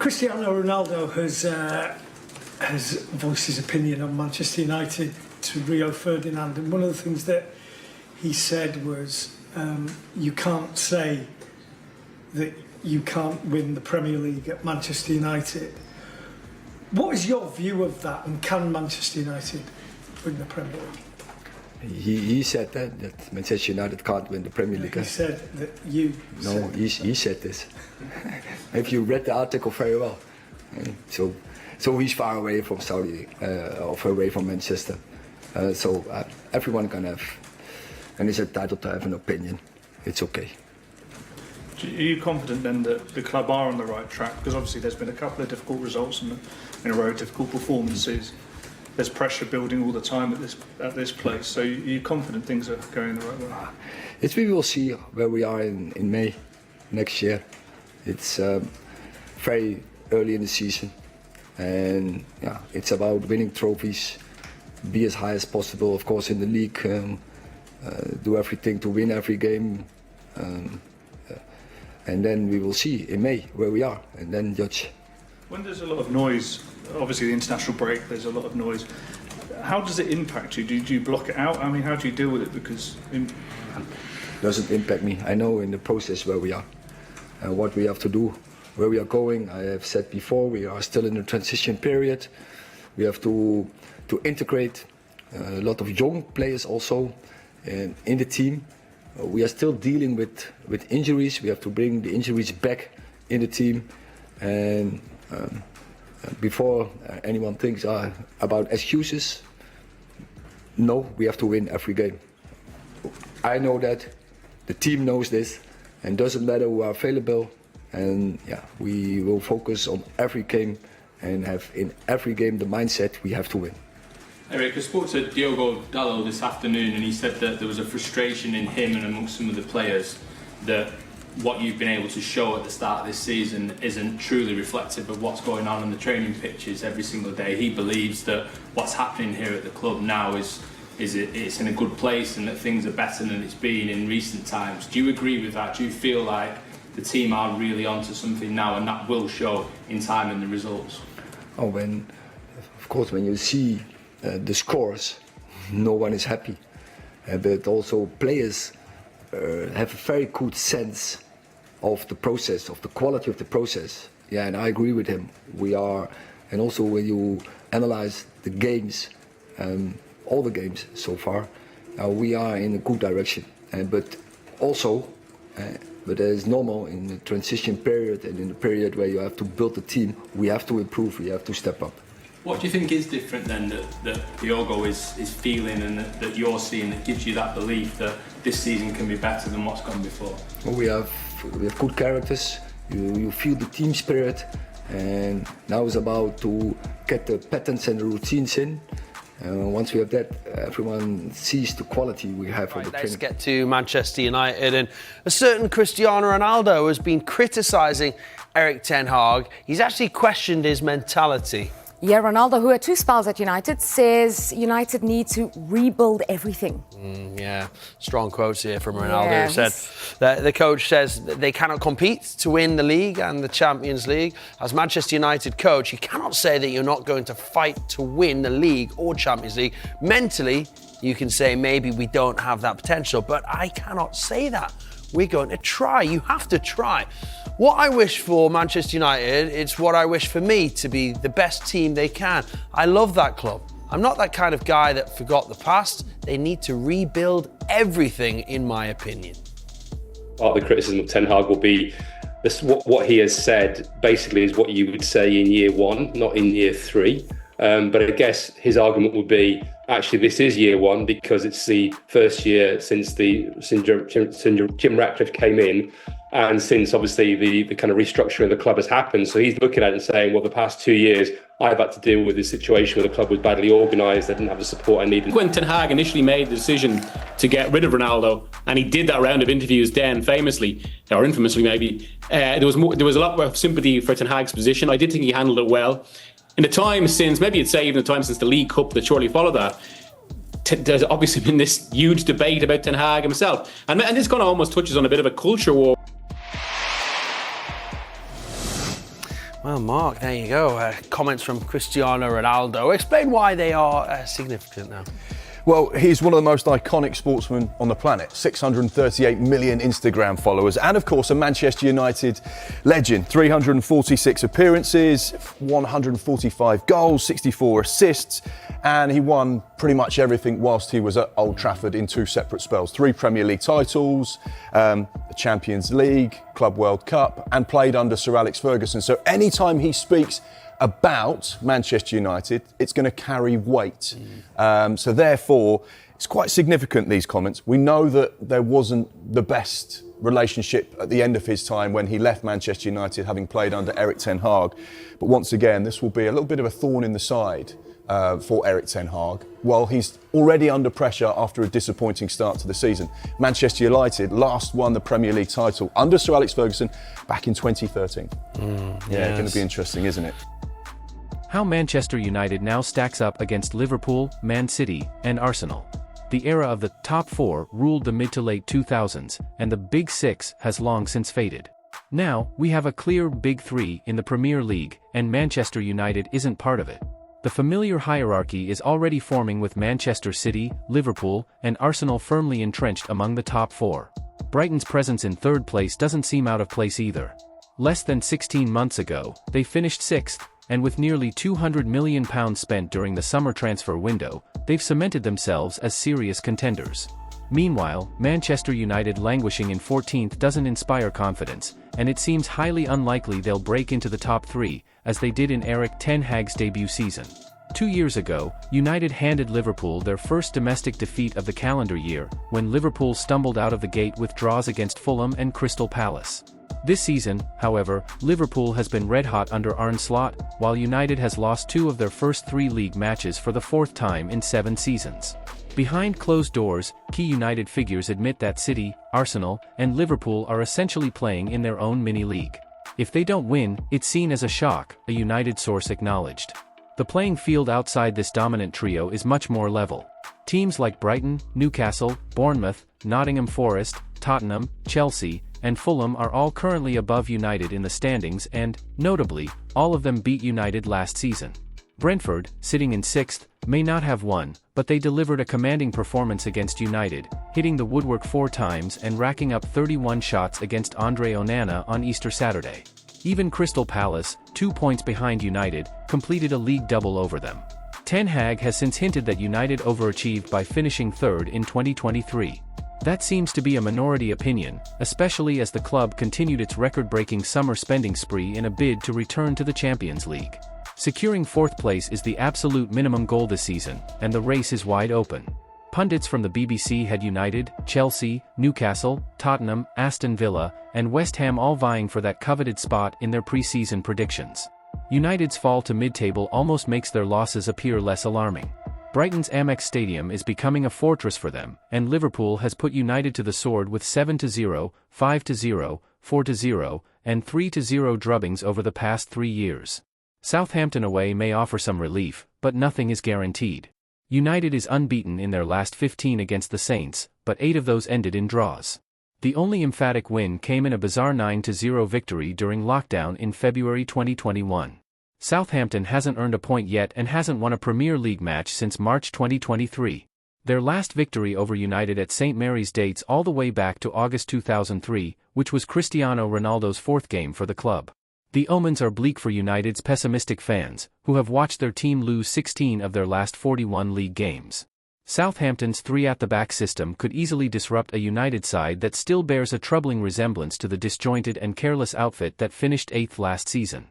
Cristiano Ronaldo has voiced his opinion on Manchester United to Rio Ferdinand, and one of the things that he said was, you can't say that you can't win the Premier League at Manchester United. What is your view of that, and can Manchester United win the Premier League? He said that Manchester United can't win the Premier League. He said that you. No, he said this. Have you read the article very well? So he's far away from Saudi, or far away from Manchester. So everyone can have, and is entitled to have an opinion. It's okay. Are you confident then that the club are on the right track? Because obviously there's been a couple of difficult results in a row, difficult performances. There's pressure building all the time at this place. So are you confident things are going the right way? We will see where we are in May next year. It's very early in the season, and yeah, it's about winning trophies, be as high as possible. Of course, in the league, do everything to win every game, and then we will see in May where we are, and then judge. When there's a lot of noise, obviously the international break, there's a lot of noise. How does it impact you? Do you block it out? I mean, how do you deal with it? Because it doesn't impact me. I know in the process where we are, and what we have to do, where we are going. I have said before, we are still in a transition period. We have to integrate a lot of young players also in the team. We are still dealing with injuries. We have to bring the injuries back in the team, and before anyone thinks about excuses, no, we have to win every game. I know that, the team knows this, and doesn't matter who are available, and yeah, we will focus on every game and have in every game the mindset we have to win. Erik, I spoke to Diogo Dalot this afternoon, and he said that there was a frustration in him and amongst some of the players that what you've been able to show at the start of this season isn't truly reflective of what's going on the training pitches every single day. He believes that what's happening here at the club now it's in a good place, and that things are better than it's been in recent times. Do you agree with that? Do you feel like the team are really onto something now, and that will show in time in the results? Oh, of course, when you see the scores, no one is happy, but also players have a very good sense of the process, of the quality of the process. Yeah, and I agree with him. We are, and also when you analyze the games, all the games so far, we are in a good direction. But it is normal in the transition period and in the period where you have to build the team, we have to improve, we have to step up. What do you think is different then that Diogo is feeling and that you're seeing that gives you that belief that this season can be better than what's gone before? Well, we have good characters, you feel the team spirit, and now it's about to get the patterns and the routines in. Once we have that, everyone sees the quality we have for the training. Let's get to Manchester United, and a certain Cristiano Ronaldo has been criticising Erik ten Hag. He's actually questioned his mentality. Yeah, Ronaldo, who had 2 spells at United, says United need to rebuild everything. Yeah, strong quotes here from Ronaldo. Who said that the coach says that they cannot compete to win the league and the Champions League. As Manchester United coach, you cannot say that you're not going to fight to win the league or Champions League. Mentally, you can say maybe we don't have that potential, but I cannot say that. We're going to try. You have to try. What I wish for Manchester United, it's what I wish for me, to be the best team they can. I love that club. I'm not that kind of guy that forgot the past. They need to rebuild everything, in my opinion. Part of the criticism of Ten Hag will be this, what he has said basically is what you would say in year 1, not in year 3. But I guess his argument would be, actually, this is year 1 because it's the first year since Jim Ratcliffe came in, and since obviously the kind of restructuring of the club has happened. So he's looking at it and saying, well, the past 2 years, I've had to deal with this situation where the club was badly organised, they didn't have the support I needed. When Ten Hag initially made the decision to get rid of Ronaldo, and he did that round of interviews then famously, or infamously maybe, there was a lot more sympathy for Ten Hag's position. I did think he handled it well. In the time since, maybe I'd say even the time since the League Cup that shortly followed that, there's obviously been this huge debate about Ten Hag himself. And this kind of almost touches on a bit of a culture war. Well, Mark, there you go. Comments from Cristiano Ronaldo. Explain why they are significant now. Well, he's one of the most iconic sportsmen on the planet. 638 million Instagram followers, and of course a Manchester United legend. 346 appearances, 145 goals, 64 assists, and he won pretty much everything whilst he was at Old Trafford in 2 separate spells. 3 Premier League titles, the Champions League, Club World Cup, and played under Sir Alex Ferguson. So anytime he speaks about Manchester United, it's going to carry weight. So therefore, it's quite significant, these comments. We know that there wasn't the best relationship at the end of his time when he left Manchester United, having played under Erik ten Hag. But once again, this will be a little bit of a thorn in the side for Erik ten Hag. Well, he's already under pressure after a disappointing start to the season. Manchester United last won the Premier League title under Sir Alex Ferguson back in 2013. Yeah, going to be interesting, isn't it? How Manchester United now stacks up against Liverpool, Man City, and Arsenal. The era of the top 4 ruled the mid to late 2000s, and the Big 6 has long since faded. Now, we have a clear Big 3 in the Premier League, and Manchester United isn't part of it. The familiar hierarchy is already forming with Manchester City, Liverpool, and Arsenal firmly entrenched among the top 4. Brighton's presence in 3rd place doesn't seem out of place either. Less than 16 months ago, they finished 6th, and with nearly £200 million spent during the summer transfer window, they've cemented themselves as serious contenders. Meanwhile, Manchester United languishing in 14th doesn't inspire confidence, and it seems highly unlikely they'll break into the top 3, as they did in Erik ten Hag's debut season. 2 years ago, United handed Liverpool their first domestic defeat of the calendar year, when Liverpool stumbled out of the gate with draws against Fulham and Crystal Palace. This season, however, Liverpool has been red-hot under Arne Slot, while United has lost 2 of their first 3 league matches for the 4th time in 7 seasons. Behind closed doors, key United figures admit that City, Arsenal, and Liverpool are essentially playing in their own mini-league. If they don't win, it's seen as a shock, a United source acknowledged. The playing field outside this dominant trio is much more level. Teams like Brighton, Newcastle, Bournemouth, Nottingham Forest, Tottenham, Chelsea, and Fulham are all currently above United in the standings and, notably, all of them beat United last season. Brentford, sitting in 6th, may not have won, but they delivered a commanding performance against United, hitting the woodwork 4 times and racking up 31 shots against Andre Onana on Easter Saturday. Even Crystal Palace, 2 points behind United, completed a league double over them. Ten Hag has since hinted that United overachieved by finishing 3rd in 2023. That seems to be a minority opinion, especially as the club continued its record-breaking summer spending spree in a bid to return to the Champions League. Securing 4th place is the absolute minimum goal this season, and the race is wide open. Pundits from the BBC had United, Chelsea, Newcastle, Tottenham, Aston Villa, and West Ham all vying for that coveted spot in their pre-season predictions. United's fall to mid-table almost makes their losses appear less alarming. Brighton's Amex Stadium is becoming a fortress for them, and Liverpool has put United to the sword with 7-0, 5-0, 4-0, and 3-0 drubbings over the past 3 years. Southampton away may offer some relief, but nothing is guaranteed. United is unbeaten in their last 15 against the Saints, but 8 of those ended in draws. The only emphatic win came in a bizarre 9-0 victory during lockdown in February 2021. Southampton hasn't earned a point yet and hasn't won a Premier League match since March 2023. Their last victory over United at St Mary's dates all the way back to August 2003, which was Cristiano Ronaldo's 4th game for the club. The omens are bleak for United's pessimistic fans, who have watched their team lose 16 of their last 41 league games. Southampton's 3-at-the-back system could easily disrupt a United side that still bears a troubling resemblance to the disjointed and careless outfit that finished 8th last season.